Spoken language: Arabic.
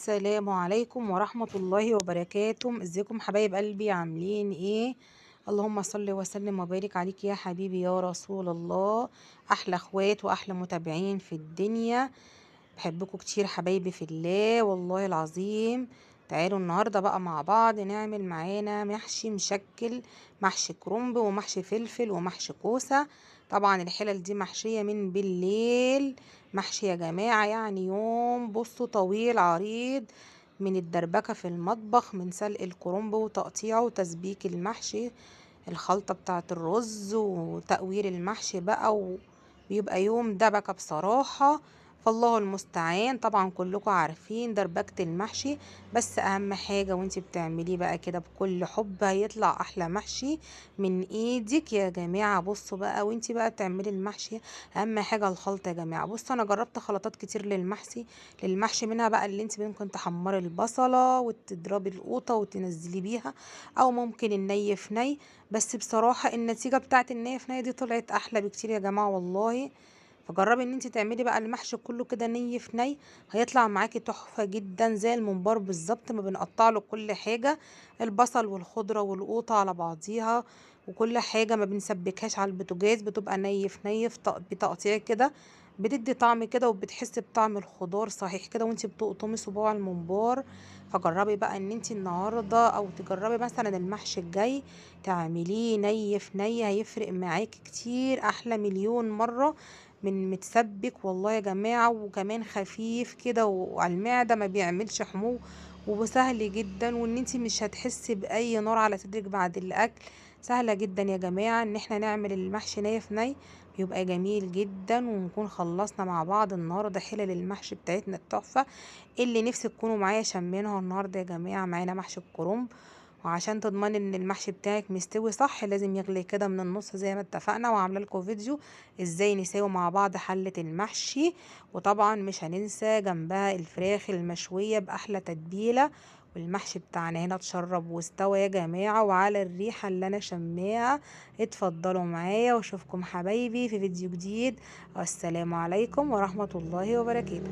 السلام عليكم ورحمة الله وبركاته. ازيكم حبايب قلبي؟ عاملين ايه؟ اللهم صل وسلم وبارك عليك يا حبيبي يا رسول الله. احلى اخوات واحلى متابعين في الدنيا، بحبكم كتير حبايبي في الله والله العظيم. تعالوا النهارده بقى مع بعض نعمل معانا محشي مشكل، محشي كرنب ومحشي فلفل ومحشي كوسه. طبعا الحلل دي محشيه من بالليل، محشي يا جماعه يعني يوم بصوا طويل عريض من الدربكه في المطبخ، من سلق الكرنب وتقطيعه وتسبيك المحشي، الخلطه بتاعه الرز وتقوير المحشي بقى، بيبقى يوم دبكه بصراحه. فالله المستعان. طبعا كلكم عارفين دربكة المحشي، بس اهم حاجة وانتي بتعمليه بقى كده بكل حب هيطلع احلى محشي من ايدك يا جماعة. بصوا بقى وانتي بقى بتعملي المحشي، اهم حاجة الخلطة يا جماعة. بصوا انا جربت خلطات كتير للمحشي منها بقى اللي انتي ممكن تحمري البصلة وتضربي القوطة وتنزلي بيها، او ممكن الني في ني. بس بصراحة النتيجة بتاعت الني في ني دي طلعت احلى بكتير يا جماعة والله. فجربي ان انت تعملي بقى المحشي كله كده ني في ني، هيطلع معاكي تحفه جدا زي الممبار بالظبط. ما بنقطع له كل حاجه، البصل والخضره والقوطه على بعضيها وكل حاجه، ما بنسبكهاش على البوتاجاز، بتبقى ني في ني بتقطيع كده، بتدي طعم كده وبتحسي بطعم الخضار صحيح كده وانت بتقطمي صباع الممبار. فجربي بقى ان انت النهارده او تجربي مثلا المحشي الجاي تعمليه ني في ني، هيفرق معاكي كتير احلى مليون مره من متسبك والله يا جماعة. وكمان خفيف كده وعلى المعدة، ما بيعملش حموضة وسهل جدا، وان انتي مش هتحسي باي نار على صدرك بعد الاكل. سهلة جدا يا جماعة ان احنا نعمل المحشي ني في ني، بيبقى جميل جدا. ونكون خلصنا مع بعض النهارده حلل المحشي بتاعتنا التحفة اللي نفسي تكونوا معايا شامينها النهارده يا جماعة. معانا محشي الكرنب، وعشان تضمني ان المحشي بتاعك مستوي صح لازم يغلي كده من النص زي ما اتفقنا، وعامله لكم فيديو ازاي نساوي مع بعض حلة المحشي. وطبعا مش هننسى جنبها الفراخ المشوية بأحلى تتبيلة. والمحشي بتاعنا هنا اتشرب واستوى يا جماعة، وعلى الريحة اللي انا شماها. اتفضلوا معايا واشوفكم حبايبي في فيديو جديد، والسلام عليكم ورحمة الله وبركاته.